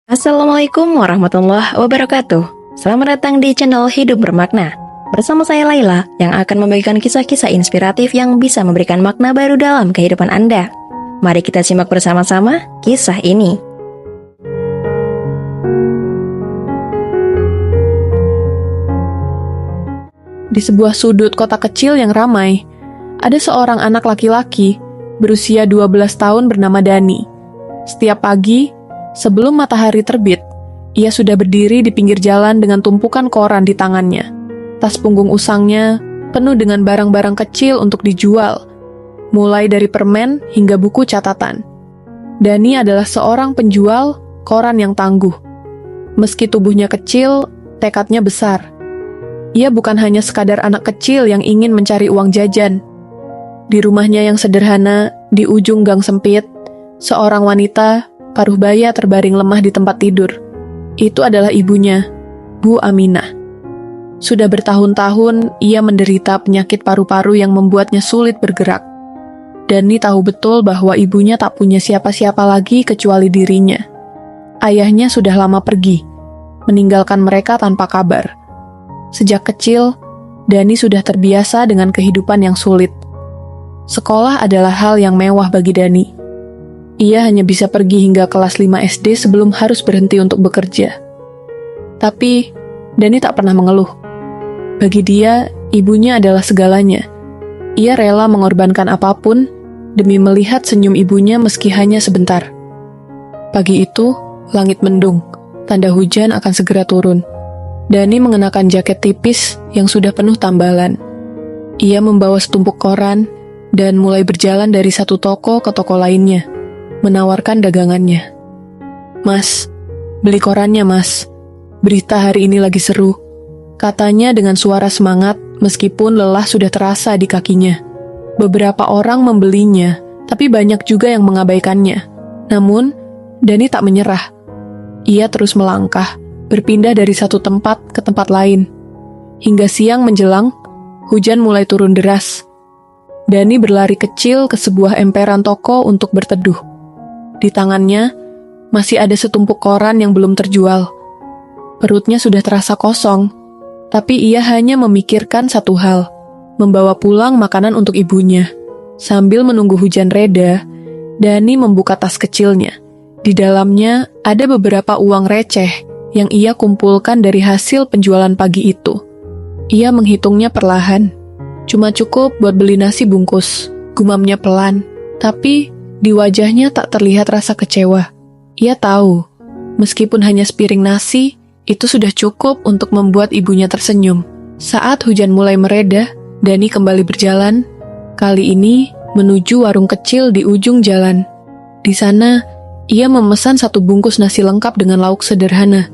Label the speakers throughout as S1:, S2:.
S1: Assalamualaikum warahmatullahi wabarakatuh. Selamat datang di channel Hidup Bermakna. Bersama saya Laila yang akan membagikan kisah-kisah inspiratif yang bisa memberikan makna baru dalam kehidupan Anda. Mari kita simak bersama-sama kisah ini.
S2: Di sebuah sudut kota kecil yang ramai, ada seorang anak laki-laki berusia 12 tahun bernama Dani. Setiap pagi, sebelum matahari terbit, ia sudah berdiri di pinggir jalan dengan tumpukan koran di tangannya. Tas punggung usangnya penuh dengan barang-barang kecil untuk dijual, mulai dari permen hingga buku catatan. Dani adalah seorang penjual koran yang tangguh. Meski tubuhnya kecil, tekadnya besar. Ia bukan hanya sekadar anak kecil yang ingin mencari uang jajan. Di rumahnya yang sederhana, di ujung gang sempit, seorang wanita paruh baya terbaring lemah di tempat tidur. Itu adalah ibunya, Bu Aminah. Sudah bertahun-tahun ia menderita penyakit paru-paru yang membuatnya sulit bergerak. Dani tahu betul bahwa ibunya tak punya siapa-siapa lagi kecuali dirinya. Ayahnya sudah lama pergi, meninggalkan mereka tanpa kabar. Sejak kecil, Dani sudah terbiasa dengan kehidupan yang sulit. Sekolah adalah hal yang mewah bagi Dani. Ia hanya bisa pergi hingga kelas 5 SD sebelum harus berhenti untuk bekerja. Tapi, Dani tak pernah mengeluh. Bagi dia, ibunya adalah segalanya. Ia rela mengorbankan apapun demi melihat senyum ibunya meski hanya sebentar. Pagi itu, langit mendung, tanda hujan akan segera turun. Dani mengenakan jaket tipis yang sudah penuh tambalan. Ia membawa setumpuk koran dan mulai berjalan dari satu toko ke toko lainnya, menawarkan dagangannya. "Mas, beli korannya mas. Berita hari ini lagi seru," katanya dengan suara semangat meskipun lelah sudah terasa di kakinya. Beberapa orang membelinya, tapi banyak juga yang mengabaikannya. Namun, Dani tak menyerah. Ia terus melangkah, berpindah dari satu tempat ke tempat lain. Hingga siang menjelang, hujan mulai turun deras. Dani berlari kecil ke sebuah emperan toko untuk berteduh. Di tangannya, masih ada setumpuk koran yang belum terjual. Perutnya sudah terasa kosong, tapi ia hanya memikirkan satu hal, membawa pulang makanan untuk ibunya. Sambil menunggu hujan reda, Dani membuka tas kecilnya. Di dalamnya ada beberapa uang receh yang ia kumpulkan dari hasil penjualan pagi itu. Ia menghitungnya perlahan. Cuma cukup buat beli nasi bungkus, gumamnya pelan. Tapi di wajahnya tak terlihat rasa kecewa. Ia tahu, meskipun hanya sepiring nasi, itu sudah cukup untuk membuat ibunya tersenyum. Saat hujan mulai mereda, Dani kembali berjalan, kali ini menuju warung kecil di ujung jalan. Di sana, ia memesan satu bungkus nasi lengkap dengan lauk sederhana.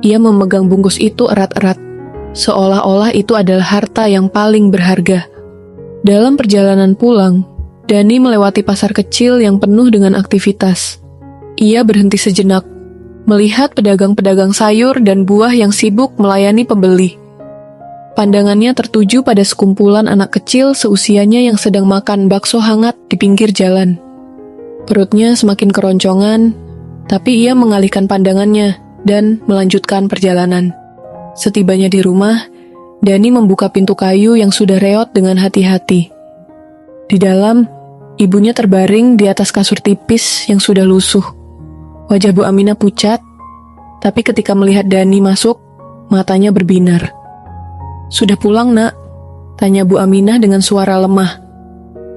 S2: Ia memegang bungkus itu erat-erat, seolah-olah itu adalah harta yang paling berharga. Dalam perjalanan pulang, Dani melewati pasar kecil yang penuh dengan aktivitas. Ia berhenti sejenak, melihat pedagang-pedagang sayur dan buah yang sibuk melayani pembeli. Pandangannya tertuju pada sekumpulan anak kecil seusianya yang sedang makan bakso hangat di pinggir jalan. Perutnya semakin keroncongan, tapi ia mengalihkan pandangannya dan melanjutkan perjalanan. Setibanya di rumah, Dani membuka pintu kayu yang sudah reot dengan hati-hati. Di dalam, ibunya terbaring di atas kasur tipis yang sudah lusuh. Wajah Bu Aminah pucat, tapi ketika melihat Dani masuk, matanya berbinar. "Sudah pulang, Nak?" tanya Bu Aminah dengan suara lemah.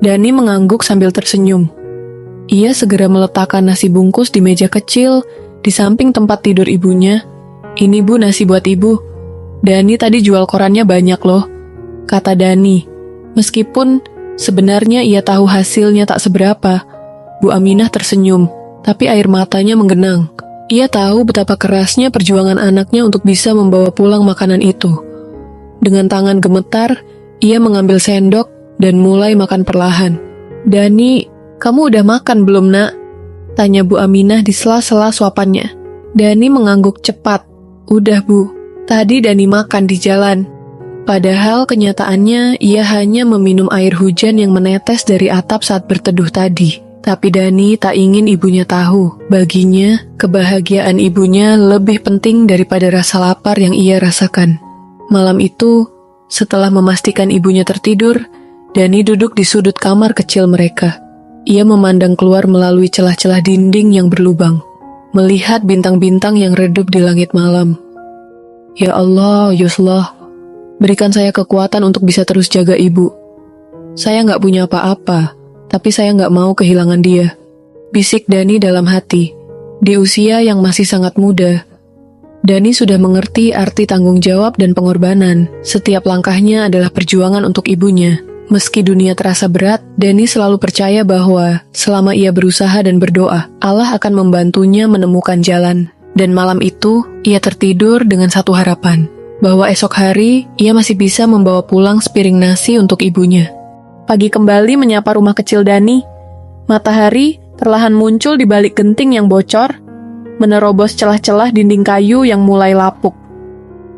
S2: Dani mengangguk sambil tersenyum. Ia segera meletakkan nasi bungkus di meja kecil di samping tempat tidur ibunya. "Ini Bu, nasi buat ibu. Dani tadi jual korannya banyak loh," kata Dani. Meskipun sebenarnya ia tahu hasilnya tak seberapa, Bu Aminah tersenyum, tapi air matanya menggenang. Ia tahu betapa kerasnya perjuangan anaknya untuk bisa membawa pulang makanan itu. Dengan tangan gemetar, ia mengambil sendok dan mulai makan perlahan. "Dani, kamu udah makan belum, Nak?" tanya Bu Aminah di sela-sela suapannya. Dani mengangguk cepat. "Udah, Bu. Tadi Dani makan di jalan." Padahal kenyataannya ia hanya meminum air hujan yang menetes dari atap saat berteduh tadi. Tapi Dani tak ingin ibunya tahu. Baginya, kebahagiaan ibunya lebih penting daripada rasa lapar yang ia rasakan. Malam itu, setelah memastikan ibunya tertidur, Dani duduk di sudut kamar kecil mereka. Ia memandang keluar melalui celah-celah dinding yang berlubang, melihat bintang-bintang yang redup di langit malam. Ya Allah, Yuslah, berikan saya kekuatan untuk bisa terus jaga ibu. Saya nggak punya apa-apa, tapi saya nggak mau kehilangan dia. Bisik Dani dalam hati. Di usia yang masih sangat muda, Dani sudah mengerti arti tanggung jawab dan pengorbanan. Setiap langkahnya adalah perjuangan untuk ibunya. Meski dunia terasa berat, Dani selalu percaya bahwa selama ia berusaha dan berdoa, Allah akan membantunya menemukan jalan. Dan malam itu, ia tertidur dengan satu harapan, bahwa esok hari ia masih bisa membawa pulang sepiring nasi untuk ibunya. Pagi kembali menyapa rumah kecil Dani. Matahari perlahan muncul di balik genting yang bocor, menerobos celah-celah dinding kayu yang mulai lapuk.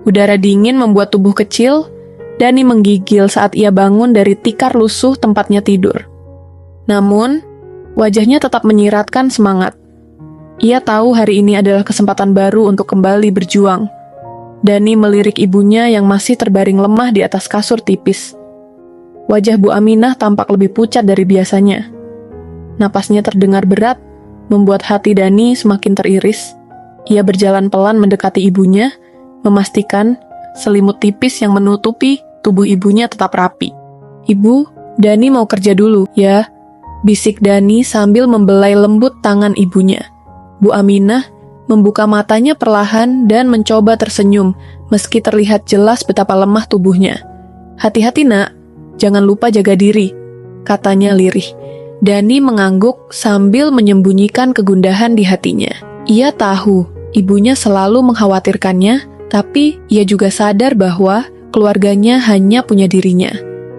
S2: Udara dingin membuat tubuh kecil Dani menggigil saat ia bangun dari tikar lusuh tempatnya tidur. Namun, wajahnya tetap menyiratkan semangat. Ia tahu hari ini adalah kesempatan baru untuk kembali berjuang. Dani melirik ibunya yang masih terbaring lemah di atas kasur tipis. Wajah Bu Aminah tampak lebih pucat dari biasanya. Napasnya terdengar berat, membuat hati Dani semakin teriris. Ia berjalan pelan mendekati ibunya, memastikan selimut tipis yang menutupi tubuh ibunya tetap rapi. "Ibu, Dani mau kerja dulu, ya," bisik Dani sambil membelai lembut tangan ibunya. Bu Aminah membuka matanya perlahan dan mencoba tersenyum, meski terlihat jelas betapa lemah tubuhnya. "Hati-hati nak, jangan lupa jaga diri," katanya lirih. Dani mengangguk sambil menyembunyikan kegundahan di hatinya. Ia tahu ibunya selalu mengkhawatirkannya, tapi ia juga sadar bahwa keluarganya hanya punya dirinya.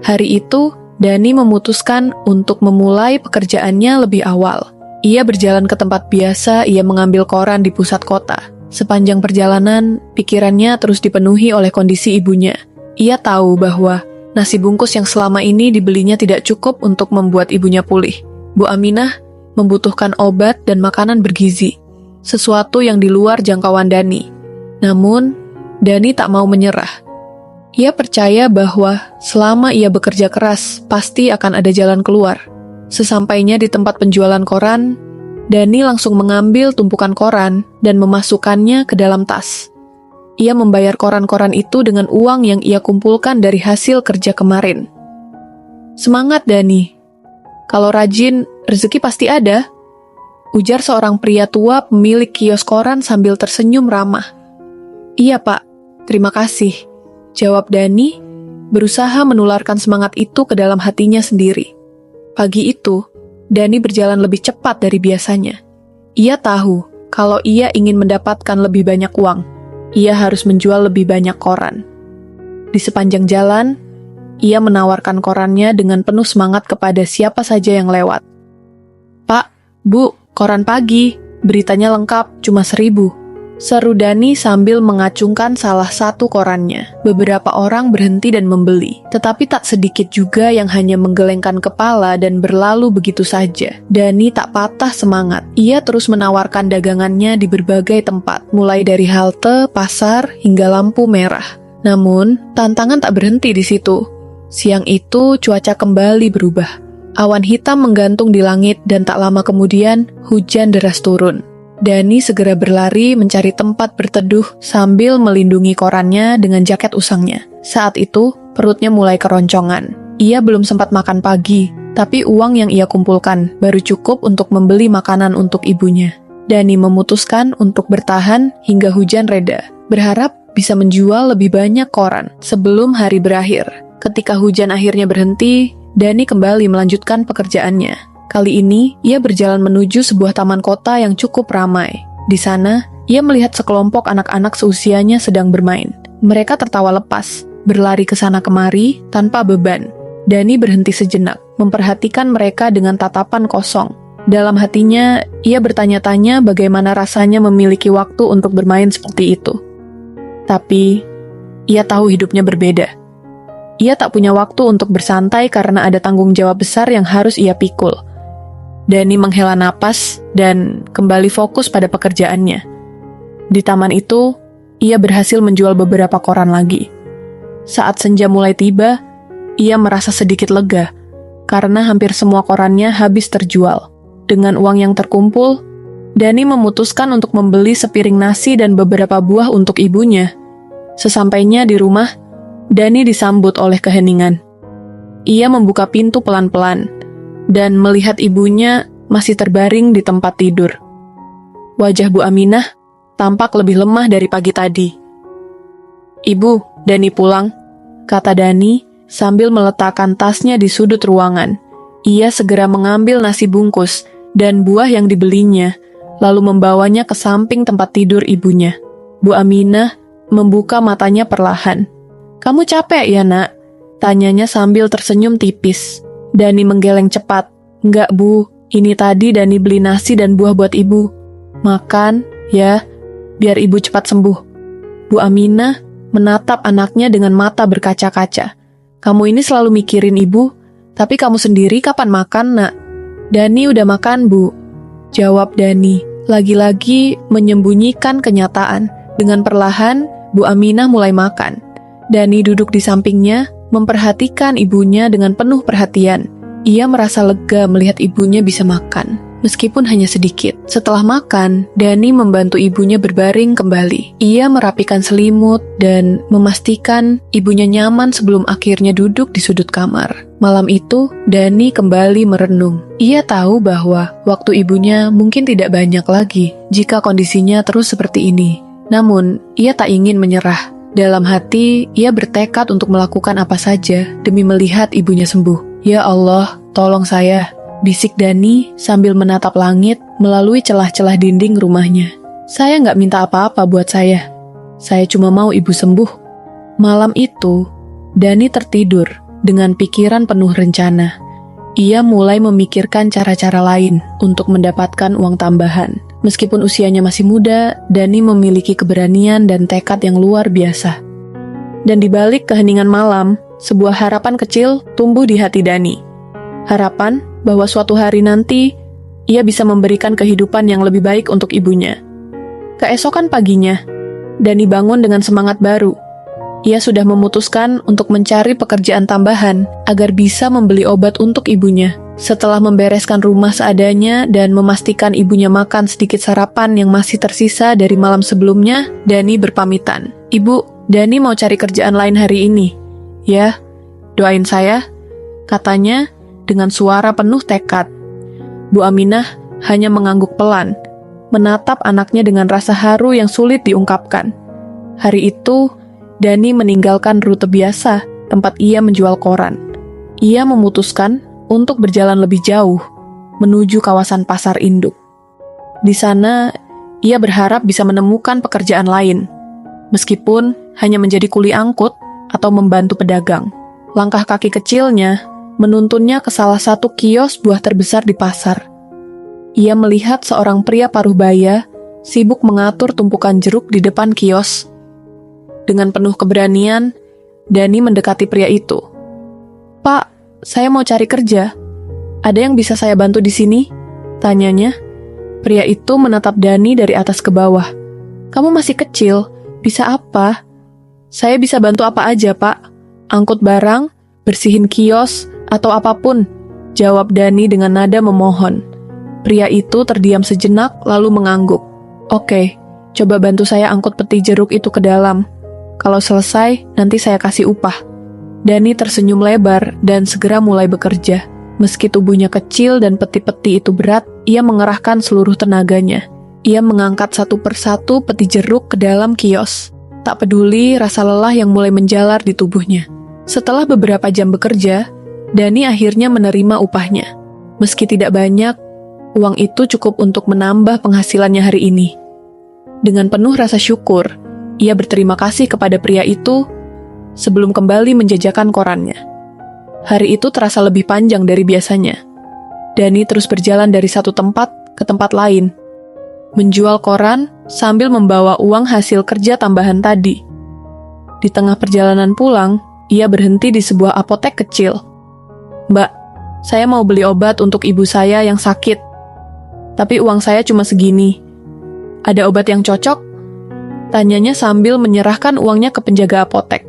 S2: Hari itu, Dani memutuskan untuk memulai pekerjaannya lebih awal. Ia berjalan ke tempat biasa, ia mengambil koran di pusat kota. Sepanjang perjalanan, pikirannya terus dipenuhi oleh kondisi ibunya. Ia tahu bahwa nasi bungkus yang selama ini dibelinya tidak cukup untuk membuat ibunya pulih. Bu Aminah membutuhkan obat dan makanan bergizi, sesuatu yang di luar jangkauan Dani. Namun, Dani tak mau menyerah. Ia percaya bahwa selama ia bekerja keras, pasti akan ada jalan keluar. Sesampainya di tempat penjualan koran, Dani langsung mengambil tumpukan koran dan memasukkannya ke dalam tas. Ia membayar koran-koran itu dengan uang yang ia kumpulkan dari hasil kerja kemarin. "Semangat, Dani. Kalau rajin, rezeki pasti ada," ujar seorang pria tua pemilik kios koran sambil tersenyum ramah. "Iya, Pak. Terima kasih," jawab Dani, berusaha menularkan semangat itu ke dalam hatinya sendiri. Pagi itu, Dani berjalan lebih cepat dari biasanya. Ia tahu kalau ia ingin mendapatkan lebih banyak uang, ia harus menjual lebih banyak koran. Di sepanjang jalan, ia menawarkan korannya dengan penuh semangat kepada siapa saja yang lewat. "Pak, Bu, koran pagi, beritanya lengkap, cuma 1.000. Seru Dani sambil mengacungkan salah satu korannya. Beberapa orang berhenti dan membeli, tetapi tak sedikit juga yang hanya menggelengkan kepala dan berlalu begitu saja. Dani tak patah semangat. Ia terus menawarkan dagangannya di berbagai tempat, mulai dari halte, pasar, hingga lampu merah. Namun, tantangan tak berhenti di situ. Siang itu, cuaca kembali berubah. Awan hitam menggantung di langit dan tak lama kemudian, hujan deras turun. Dani segera berlari mencari tempat berteduh sambil melindungi korannya dengan jaket usangnya. Saat itu, perutnya mulai keroncongan. Ia belum sempat makan pagi, tapi uang yang ia kumpulkan baru cukup untuk membeli makanan untuk ibunya. Dani memutuskan untuk bertahan hingga hujan reda, berharap bisa menjual lebih banyak koran sebelum hari berakhir. Ketika hujan akhirnya berhenti, Dani kembali melanjutkan pekerjaannya. Kali ini, ia berjalan menuju sebuah taman kota yang cukup ramai. Di sana, ia melihat sekelompok anak-anak seusianya sedang bermain. Mereka tertawa lepas, berlari ke sana kemari tanpa beban. Dani berhenti sejenak, memperhatikan mereka dengan tatapan kosong. Dalam hatinya, ia bertanya-tanya bagaimana rasanya memiliki waktu untuk bermain seperti itu. Tapi, ia tahu hidupnya berbeda. Ia tak punya waktu untuk bersantai karena ada tanggung jawab besar yang harus ia pikul. Dani menghela napas dan kembali fokus pada pekerjaannya. Di taman itu, ia berhasil menjual beberapa koran lagi. Saat senja mulai tiba, ia merasa sedikit lega karena hampir semua korannya habis terjual. Dengan uang yang terkumpul, Dani memutuskan untuk membeli sepiring nasi dan beberapa buah untuk ibunya. Sesampainya di rumah, Dani disambut oleh keheningan. Ia membuka pintu pelan-pelan dan melihat ibunya masih terbaring di tempat tidur. Wajah Bu Aminah tampak lebih lemah dari pagi tadi. "Ibu, Dani pulang," kata Dani sambil meletakkan tasnya di sudut ruangan. Ia segera mengambil nasi bungkus dan buah yang dibelinya, lalu membawanya ke samping tempat tidur ibunya. Bu Aminah membuka matanya perlahan. "Kamu capek ya, Nak?" tanyanya sambil tersenyum tipis. Dani menggeleng cepat. "Enggak, Bu. Ini tadi Dani beli nasi dan buah buat ibu. Makan, ya, biar ibu cepat sembuh." Bu Aminah menatap anaknya dengan mata berkaca-kaca. "Kamu ini selalu mikirin ibu, tapi kamu sendiri kapan makan, Nak?" "Dani udah makan, Bu," jawab Dani, lagi-lagi menyembunyikan kenyataan. Dengan perlahan, Bu Aminah mulai makan. Dani duduk di sampingnya, memperhatikan ibunya dengan penuh perhatian. Ia merasa lega melihat ibunya bisa makan, meskipun hanya sedikit. Setelah makan, Dani membantu ibunya berbaring kembali. Ia merapikan selimut dan memastikan ibunya nyaman sebelum akhirnya duduk di sudut kamar. Malam itu, Dani kembali merenung. Ia tahu bahwa waktu ibunya mungkin tidak banyak lagi jika kondisinya terus seperti ini. Namun, ia tak ingin menyerah. Dalam hati, ia bertekad untuk melakukan apa saja demi melihat ibunya sembuh. "Ya Allah, tolong saya," bisik Dani sambil menatap langit melalui celah-celah dinding rumahnya. "Saya nggak minta apa-apa buat saya. Saya cuma mau ibu sembuh." Malam itu, Dani tertidur dengan pikiran penuh rencana. Ia mulai memikirkan cara-cara lain untuk mendapatkan uang tambahan. Meskipun usianya masih muda, Dani memiliki keberanian dan tekad yang luar biasa. Dan di balik keheningan malam, sebuah harapan kecil tumbuh di hati Dani. Harapan bahwa suatu hari nanti, ia bisa memberikan kehidupan yang lebih baik untuk ibunya. Keesokan paginya, Dani bangun dengan semangat baru. Ia sudah memutuskan untuk mencari pekerjaan tambahan agar bisa membeli obat untuk ibunya. Setelah membereskan rumah seadanya dan memastikan ibunya makan sedikit sarapan yang masih tersisa dari malam sebelumnya, Dani berpamitan. "Ibu, Dani mau cari kerjaan lain hari ini. Ya, doain saya," katanya dengan suara penuh tekad. Bu Aminah hanya mengangguk pelan, menatap anaknya dengan rasa haru yang sulit diungkapkan. Hari itu, Dani meninggalkan rute biasa, tempat ia menjual koran. Ia memutuskan untuk berjalan lebih jauh, menuju kawasan pasar induk. Di sana, ia berharap bisa menemukan pekerjaan lain, meskipun hanya menjadi kuli angkut atau membantu pedagang. Langkah kaki kecilnya menuntunnya ke salah satu kios buah terbesar di pasar. Ia melihat seorang pria paruh baya sibuk mengatur tumpukan jeruk di depan kios. Dengan penuh keberanian, Dani mendekati pria itu. "Pak, saya mau cari kerja. Ada yang bisa saya bantu di sini?" tanyanya. Pria itu menatap Dani dari atas ke bawah. "Kamu masih kecil, bisa apa?" "Saya bisa bantu apa aja, Pak. Angkut barang, bersihin kios, atau apapun," jawab Dani dengan nada memohon. Pria itu terdiam sejenak lalu mengangguk. "Oke, coba bantu saya angkut peti jeruk itu ke dalam. Kalau selesai, nanti saya kasih upah." Dani tersenyum lebar dan segera mulai bekerja. Meski tubuhnya kecil dan peti-peti itu berat, ia mengerahkan seluruh tenaganya. Ia mengangkat satu persatu peti jeruk ke dalam kios. Tak peduli rasa lelah yang mulai menjalar di tubuhnya. Setelah beberapa jam bekerja, Dani akhirnya menerima upahnya. Meski tidak banyak, uang itu cukup untuk menambah penghasilannya hari ini. Dengan penuh rasa syukur, ia berterima kasih kepada pria itu sebelum kembali menjajakan korannya. Hari itu terasa lebih panjang dari biasanya. Dani terus berjalan dari satu tempat ke tempat lain, menjual koran sambil membawa uang hasil kerja tambahan tadi. Di tengah perjalanan pulang, ia berhenti di sebuah apotek kecil. "Mbak, Saya mau beli obat untuk ibu saya yang sakit. Tapi uang saya cuma segini. Ada obat yang cocok? Tanyanya sambil menyerahkan uangnya ke penjaga apotek.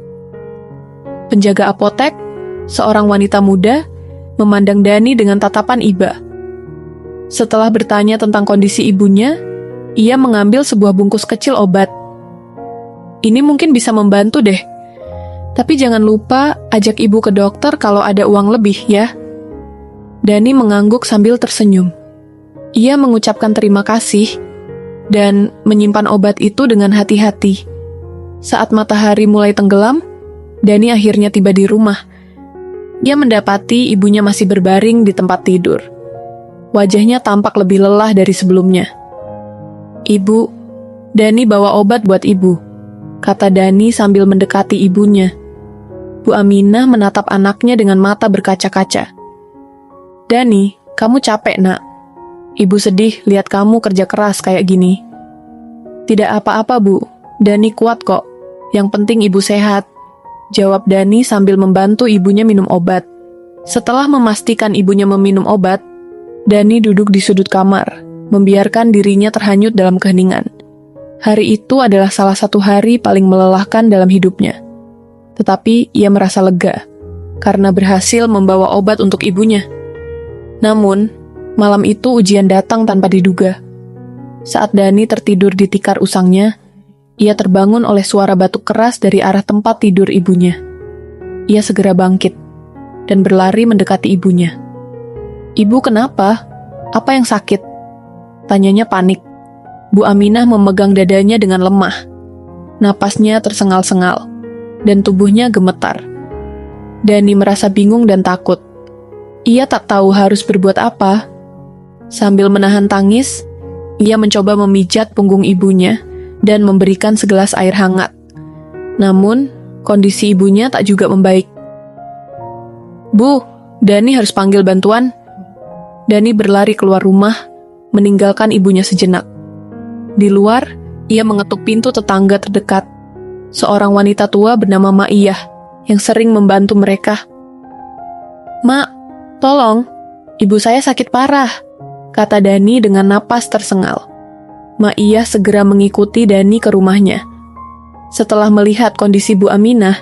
S2: Penjaga apotek, seorang wanita muda, memandang Dani dengan tatapan iba. Setelah bertanya tentang kondisi ibunya, ia mengambil sebuah bungkus kecil obat. Ini mungkin bisa membantu deh. Tapi jangan lupa ajak ibu ke dokter kalau ada uang lebih ya. Dani mengangguk sambil tersenyum. Ia mengucapkan terima kasih dan menyimpan obat itu dengan hati-hati. Saat matahari mulai tenggelam, Dani akhirnya tiba di rumah. Dia mendapati ibunya masih berbaring di tempat tidur. Wajahnya tampak lebih lelah dari sebelumnya. "Ibu, Dani bawa obat buat ibu," kata Dani sambil mendekati ibunya. Bu Aminah menatap anaknya dengan mata berkaca-kaca. "Dani, kamu capek, Nak. Ibu sedih lihat kamu kerja keras kayak gini." "Tidak apa-apa, Bu. Dani kuat kok. Yang penting ibu sehat," jawab Dani sambil membantu ibunya minum obat. Setelah memastikan ibunya meminum obat, Dani duduk di sudut kamar, membiarkan dirinya terhanyut dalam keheningan. Hari itu adalah salah satu hari paling melelahkan dalam hidupnya. Tetapi ia merasa lega, karena berhasil membawa obat untuk ibunya. Namun, malam itu ujian datang tanpa diduga. Saat Dani tertidur di tikar usangnya, ia terbangun oleh suara batuk keras dari arah tempat tidur ibunya. Ia segera bangkit, dan berlari mendekati ibunya. "Ibu kenapa? Apa yang sakit?" tanyanya panik. Bu Aminah memegang dadanya dengan lemah. Napasnya tersengal-sengal, dan tubuhnya gemetar. Dani merasa bingung dan takut. Ia tak tahu harus berbuat apa. Sambil menahan tangis, ia mencoba memijat punggung ibunya dan memberikan segelas air hangat. Namun, kondisi ibunya tak juga membaik. "Bu, Dani harus panggil bantuan." Dani berlari keluar rumah, meninggalkan ibunya sejenak. Di luar, ia mengetuk pintu tetangga terdekat, seorang wanita tua bernama Ma'iyah yang sering membantu mereka. "Mak, tolong, ibu saya sakit parah," kata Dani dengan napas tersengal. Ma'iyah segera mengikuti Dani ke rumahnya. Setelah melihat kondisi Bu Aminah,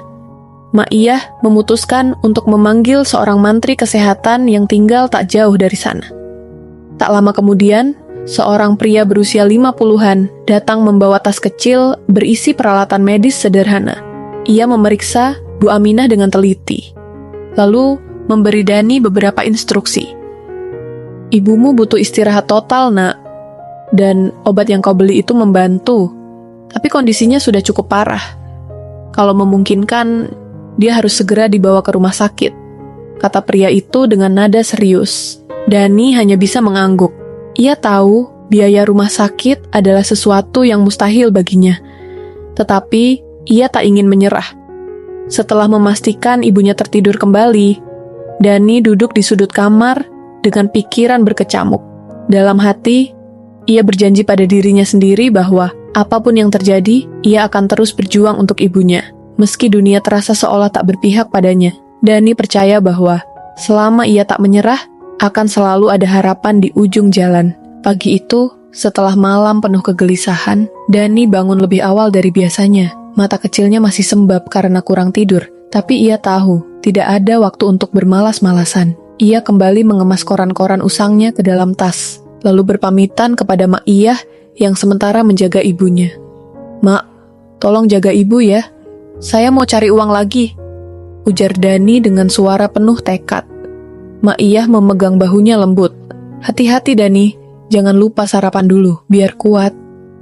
S2: Ma'iyah memutuskan untuk memanggil seorang mantri kesehatan yang tinggal tak jauh dari sana. Tak lama kemudian, seorang pria berusia 50-an datang membawa tas kecil berisi peralatan medis sederhana. Ia memeriksa Bu Aminah dengan teliti, lalu memberi Dani beberapa instruksi. "Ibumu butuh istirahat total, Nak. Dan obat yang kau beli itu membantu, tapi kondisinya sudah cukup parah. Kalau memungkinkan, dia harus segera dibawa ke rumah sakit," kata pria itu dengan nada serius. Dani hanya bisa mengangguk. Ia tahu biaya rumah sakit adalah sesuatu yang mustahil baginya. Tetapi ia tak ingin menyerah. Setelah memastikan ibunya tertidur kembali, Dani duduk di sudut kamar dengan pikiran berkecamuk. Dalam hati, ia berjanji pada dirinya sendiri bahwa apapun yang terjadi, ia akan terus berjuang untuk ibunya. Meski dunia terasa seolah tak berpihak padanya, Dani percaya bahwa selama ia tak menyerah, akan selalu ada harapan di ujung jalan. Pagi itu, setelah malam penuh kegelisahan, Dani bangun lebih awal dari biasanya. Mata kecilnya masih sembab karena kurang tidur, tapi ia tahu tidak ada waktu untuk bermalas-malasan. Ia kembali mengemas koran-koran usangnya ke dalam tas, lalu berpamitan kepada Ma'iyah yang sementara menjaga ibunya. "Mak, tolong jaga ibu ya. Saya mau cari uang lagi," ujar Dani dengan suara penuh tekad. Ma'iyah memegang bahunya lembut. "Hati-hati Dani, jangan lupa sarapan dulu, biar kuat."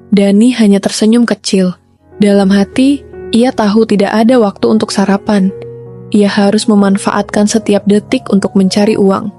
S2: Dani hanya tersenyum kecil. Dalam hati, ia tahu tidak ada waktu untuk sarapan. Ia harus memanfaatkan setiap detik untuk mencari uang.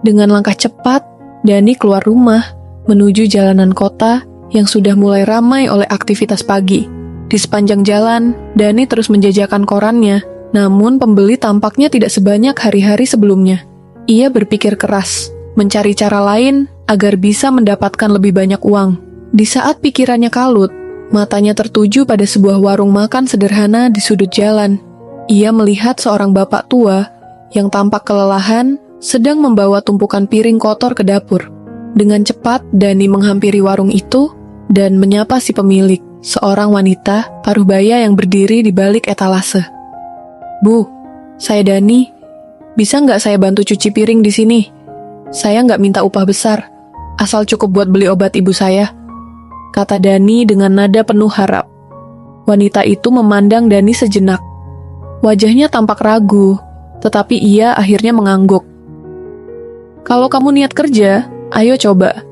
S2: Dengan langkah cepat, Dani keluar rumah, menuju jalanan kota yang sudah mulai ramai oleh aktivitas pagi. Di sepanjang jalan, Dani terus menjajakan korannya, namun pembeli tampaknya tidak sebanyak hari-hari sebelumnya. Ia berpikir keras, mencari cara lain agar bisa mendapatkan lebih banyak uang. Di saat pikirannya kalut, matanya tertuju pada sebuah warung makan sederhana di sudut jalan. Ia melihat seorang bapak tua yang tampak kelelahan sedang membawa tumpukan piring kotor ke dapur. Dengan cepat, Dani menghampiri warung itu dan menyapa si pemilik, seorang wanita parubaya yang berdiri di balik etalase. "Bu, saya Dani. Bisa nggak saya bantu cuci piring di sini? Saya nggak minta upah besar, asal cukup buat beli obat ibu saya," kata Dani dengan nada penuh harap. Wanita itu memandang Dani sejenak. Wajahnya tampak ragu, tetapi ia akhirnya mengangguk. "Kalau kamu niat kerja, ayo coba.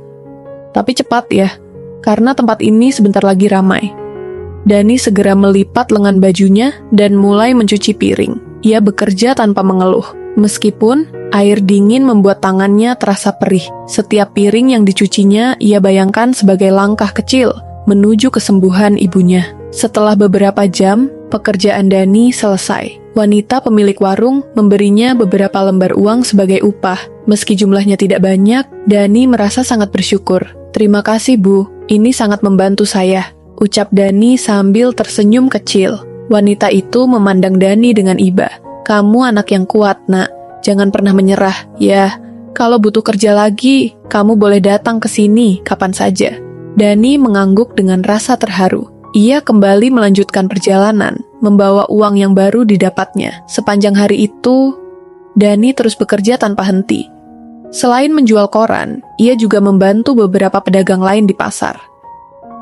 S2: Tapi cepat ya, karena tempat ini sebentar lagi ramai." Dani segera melipat lengan bajunya dan mulai mencuci piring. Ia bekerja tanpa mengeluh, meskipun air dingin membuat tangannya terasa perih. Setiap piring yang dicucinya ia bayangkan sebagai langkah kecil menuju kesembuhan ibunya. Setelah beberapa jam, pekerjaan Dani selesai. Wanita pemilik warung memberinya beberapa lembar uang sebagai upah. Meski jumlahnya tidak banyak, Dani merasa sangat bersyukur. "Terima kasih, Bu. Ini sangat membantu saya," ucap Dani sambil tersenyum kecil. Wanita itu memandang Dani dengan iba. "Kamu anak yang kuat, Nak. Jangan pernah menyerah, ya. Kalau butuh kerja lagi, kamu boleh datang ke sini kapan saja." Dani mengangguk dengan rasa terharu. Ia kembali melanjutkan perjalanan, membawa uang yang baru didapatnya. Sepanjang hari itu, Dani terus bekerja tanpa henti. Selain menjual koran, ia juga membantu beberapa pedagang lain di pasar.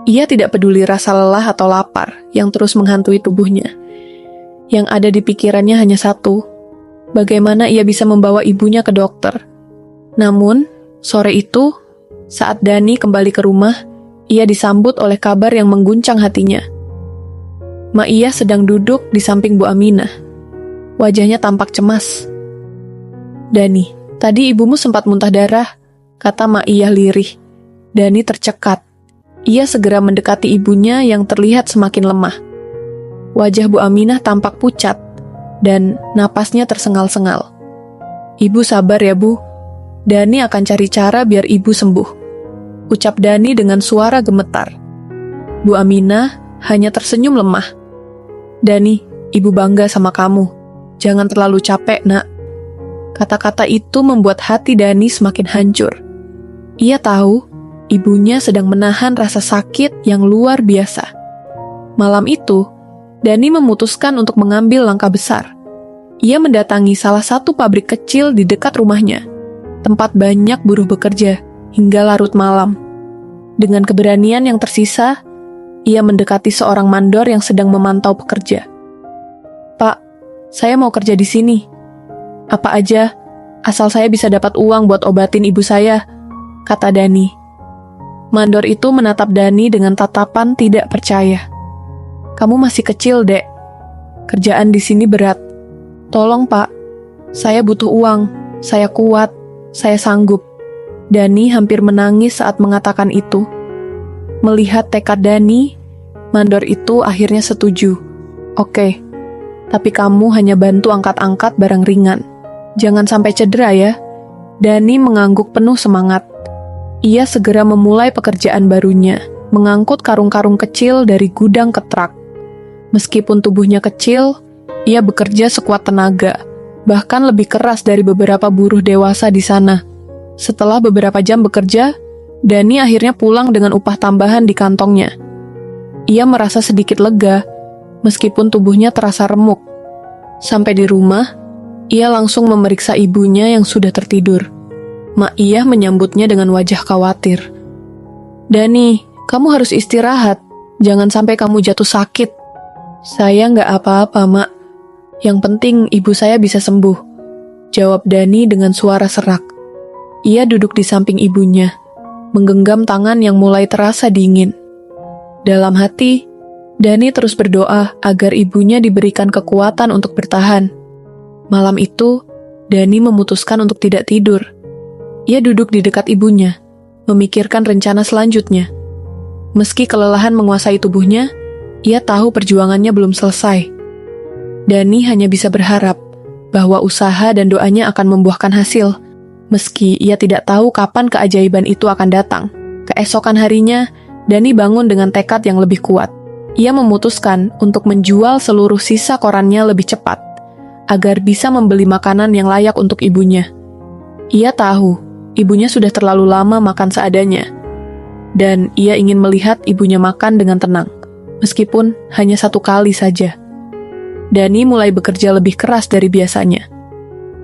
S2: Ia tidak peduli rasa lelah atau lapar yang terus menghantui tubuhnya. Yang ada di pikirannya hanya satu, bagaimana ia bisa membawa ibunya ke dokter. Namun, sore itu, saat Dani kembali ke rumah, ia disambut oleh kabar yang mengguncang hatinya. Ma'iyah sedang duduk di samping Bu Aminah. Wajahnya tampak cemas. "Dani, tadi ibumu sempat muntah darah," kata Ma'iyah lirih. Dani tercekat. Ia segera mendekati ibunya yang terlihat semakin lemah. Wajah Bu Aminah tampak pucat, dan napasnya tersengal-sengal. "Ibu sabar ya, Bu. Dani akan cari cara biar ibu sembuh," ucap Dani dengan suara gemetar. Bu Aminah hanya tersenyum lemah. "Dani, ibu bangga sama kamu. Jangan terlalu capek, Nak." Kata-kata itu membuat hati Dani semakin hancur. Ia tahu ibunya sedang menahan rasa sakit yang luar biasa. Malam itu, Dani memutuskan untuk mengambil langkah besar. Ia mendatangi salah satu pabrik kecil di dekat rumahnya, tempat banyak buruh bekerja hingga larut malam. Dengan keberanian yang tersisa, ia mendekati seorang mandor yang sedang memantau pekerja. "Pak, saya mau kerja di sini. Apa aja, asal saya bisa dapat uang buat obatin ibu saya," kata Dani. Mandor itu menatap Dani dengan tatapan tidak percaya. "Kamu masih kecil, Dek. Kerjaan di sini berat. Tolong, Pak. Saya butuh uang. Saya kuat. Saya sanggup." Dani hampir menangis saat mengatakan itu. Melihat tekad Dani, mandor itu akhirnya setuju. "Oke, tapi kamu hanya bantu angkat-angkat barang ringan. Jangan sampai cedera ya." Dani mengangguk penuh semangat. Ia segera memulai pekerjaan barunya, mengangkut karung-karung kecil dari gudang ke truk. Meskipun tubuhnya kecil, ia bekerja sekuat tenaga, bahkan lebih keras dari beberapa buruh dewasa di sana. Setelah beberapa jam bekerja, Dani akhirnya pulang dengan upah tambahan di kantongnya. Ia merasa sedikit lega, meskipun tubuhnya terasa remuk. Sampai di rumah, ia langsung memeriksa ibunya yang sudah tertidur. Ma'iyah menyambutnya dengan wajah khawatir. "Dani, kamu harus istirahat. Jangan sampai kamu jatuh sakit." "Saya nggak apa-apa, Mak. Yang penting ibu saya bisa sembuh," jawab Dani dengan suara serak. Ia duduk di samping ibunya, menggenggam tangan yang mulai terasa dingin. Dalam hati, Dani terus berdoa agar ibunya diberikan kekuatan untuk bertahan. Malam itu, Dani memutuskan untuk tidak tidur. Ia duduk di dekat ibunya, memikirkan rencana selanjutnya. Meski kelelahan menguasai tubuhnya, ia tahu perjuangannya belum selesai. Dani hanya bisa berharap bahwa usaha dan doanya akan membuahkan hasil, meski ia tidak tahu kapan keajaiban itu akan datang. Keesokan harinya, Dani bangun dengan tekad yang lebih kuat. Ia memutuskan untuk menjual seluruh sisa korannya lebih cepat, agar bisa membeli makanan yang layak untuk ibunya. Ia tahu ibunya sudah terlalu lama makan seadanya, dan ia ingin melihat ibunya makan dengan tenang, meskipun hanya 1 kali saja. Dani mulai bekerja lebih keras dari biasanya.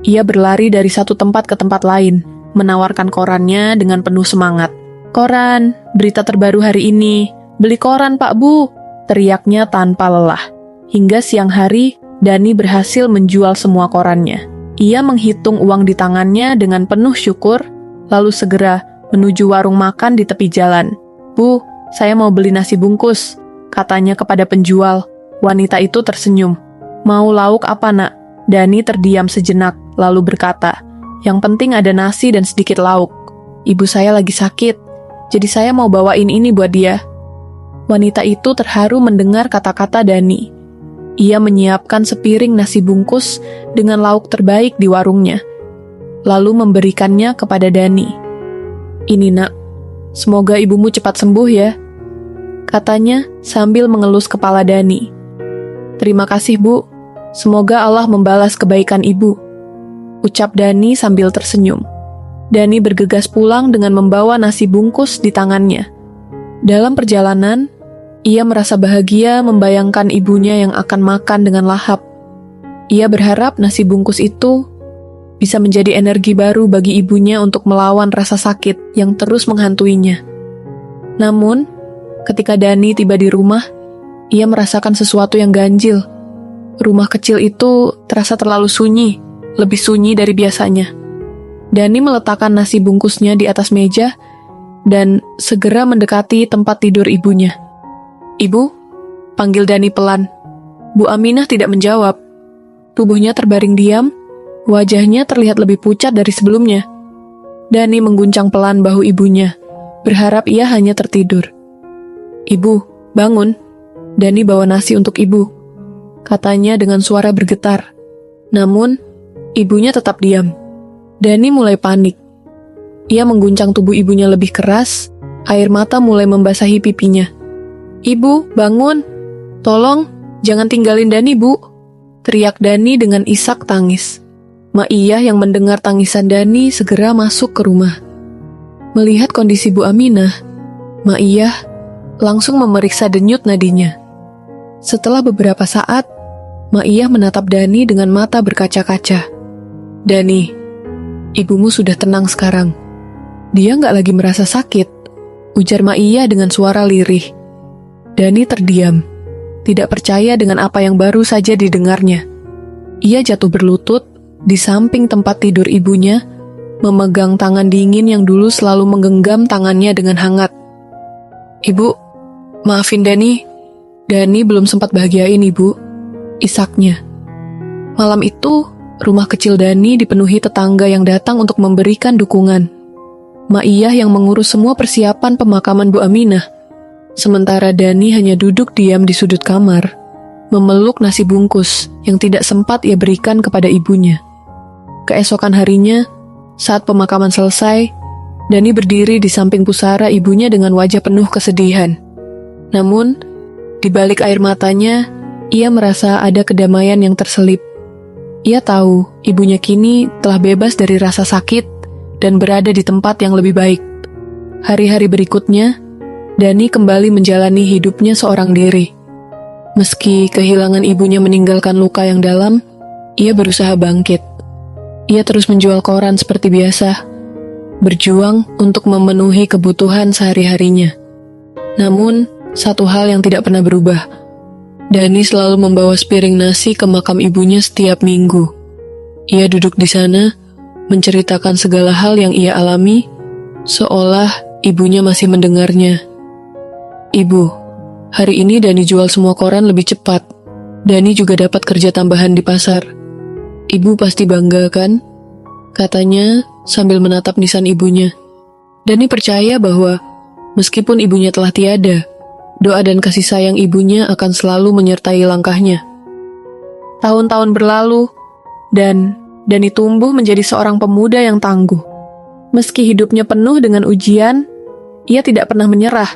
S2: Ia berlari dari satu tempat ke tempat lain, menawarkan korannya dengan penuh semangat. "Koran, berita terbaru hari ini. Beli koran, Pak Bu!" teriaknya tanpa lelah. Hingga siang hari, Dani berhasil menjual semua korannya. Ia menghitung uang di tangannya dengan penuh syukur, lalu segera menuju warung makan di tepi jalan. "Bu, saya mau beli nasi bungkus," katanya kepada penjual. Wanita itu tersenyum. "Mau lauk apa, Nak?" Dani terdiam sejenak, lalu berkata, "Yang penting ada nasi dan sedikit lauk. Ibu saya lagi sakit, jadi saya mau bawain ini buat dia." Wanita itu terharu mendengar kata-kata Dani. Ia menyiapkan sepiring nasi bungkus dengan lauk terbaik di warungnya, lalu memberikannya kepada Dani. "Ini, Nak, semoga ibumu cepat sembuh ya," katanya sambil mengelus kepala Dani. "Terima kasih, Bu. Semoga Allah membalas kebaikan ibu," ucap Dani sambil tersenyum. Dani bergegas pulang dengan membawa nasi bungkus di tangannya. Dalam perjalanan, ia merasa bahagia membayangkan ibunya yang akan makan dengan lahap. Ia berharap nasi bungkus itu bisa menjadi energi baru bagi ibunya untuk melawan rasa sakit yang terus menghantuinya. Namun, ketika Dani tiba di rumah, ia merasakan sesuatu yang ganjil. Rumah kecil itu terasa terlalu sunyi, lebih sunyi dari biasanya. Dani meletakkan nasi bungkusnya di atas meja dan segera mendekati tempat tidur ibunya. "Ibu?" panggil Dani pelan. Bu Aminah tidak menjawab. Tubuhnya terbaring diam, wajahnya terlihat lebih pucat dari sebelumnya. Dani mengguncang pelan bahu ibunya, berharap ia hanya tertidur. "Ibu, bangun. Dani bawa nasi untuk ibu," katanya dengan suara bergetar. Namun, ibunya tetap diam. Dani mulai panik. Ia mengguncang tubuh ibunya lebih keras, air mata mulai membasahi pipinya. "Ibu, bangun! Tolong, jangan tinggalin Dani, Bu!" teriak Dani dengan isak tangis. Ma'iyah yang mendengar tangisan Dani segera masuk ke rumah. Melihat kondisi Bu Aminah, Ma'iyah langsung memeriksa denyut nadinya. Setelah beberapa saat, Ma'iyah menatap Dani dengan mata berkaca-kaca. "Dani, ibumu sudah tenang sekarang. Dia nggak lagi merasa sakit," ujar Ma'iyah dengan suara lirih. Dani terdiam, tidak percaya dengan apa yang baru saja didengarnya. Ia jatuh berlutut di samping tempat tidur ibunya, memegang tangan dingin yang dulu selalu menggenggam tangannya dengan hangat. "Ibu, maafin Dani. Dani belum sempat bahagiain ibu," isaknya. Malam itu, rumah kecil Dani dipenuhi tetangga yang datang untuk memberikan dukungan. Ma'iyah yang mengurus semua persiapan pemakaman Bu Aminah. Sementara Dani hanya duduk diam di sudut kamar, memeluk nasi bungkus yang tidak sempat ia berikan kepada ibunya. Keesokan harinya, saat pemakaman selesai, Dani berdiri di samping pusara ibunya dengan wajah penuh kesedihan. Namun, di balik air matanya, ia merasa ada kedamaian yang terselip. Ia tahu ibunya kini telah bebas dari rasa sakit dan berada di tempat yang lebih baik. Hari-hari berikutnya, Dani kembali menjalani hidupnya seorang diri. Meski kehilangan ibunya meninggalkan luka yang dalam, ia berusaha bangkit. Ia terus menjual koran seperti biasa, berjuang untuk memenuhi kebutuhan sehari-harinya. Namun, satu hal yang tidak pernah berubah. Dani selalu membawa sepiring nasi ke makam ibunya setiap minggu. Ia duduk di sana, menceritakan segala hal yang ia alami, seolah ibunya masih mendengarnya. "Ibu, hari ini Dani jual semua koran lebih cepat. Dani juga dapat kerja tambahan di pasar. Ibu pasti bangga kan?" katanya sambil menatap nisan ibunya. Dani percaya bahwa meskipun ibunya telah tiada, doa dan kasih sayang ibunya akan selalu menyertai langkahnya. Tahun-tahun berlalu, dan Dani tumbuh menjadi seorang pemuda yang tangguh. Meski hidupnya penuh dengan ujian, ia tidak pernah menyerah.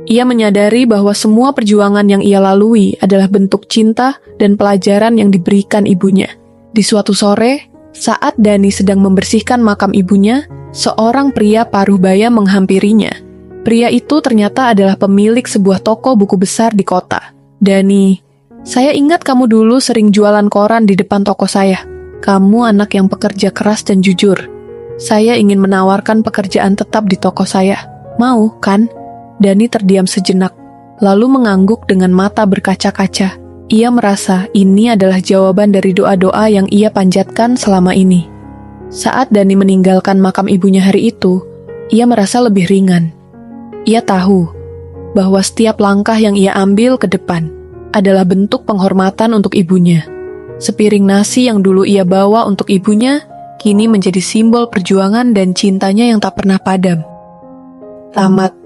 S2: Ia menyadari bahwa semua perjuangan yang ia lalui adalah bentuk cinta dan pelajaran yang diberikan ibunya. Di suatu sore, Saat Dani sedang membersihkan makam ibunya, seorang pria paruh baya menghampirinya. Pria itu ternyata adalah pemilik sebuah toko buku besar di kota. Dani, saya ingat kamu dulu sering jualan koran di depan toko saya. Kamu anak yang pekerja keras dan jujur. Saya ingin menawarkan pekerjaan tetap di toko saya. Mau, kan? Dani terdiam sejenak, lalu mengangguk dengan mata berkaca-kaca. Ia merasa ini adalah jawaban dari doa-doa yang ia panjatkan selama ini. Saat Dani meninggalkan makam ibunya hari itu, ia merasa lebih ringan. Ia tahu bahwa setiap langkah yang ia ambil ke depan adalah bentuk penghormatan untuk ibunya. Sepiring nasi yang dulu ia bawa untuk ibunya, kini menjadi simbol perjuangan dan cintanya yang tak pernah padam. Tamat.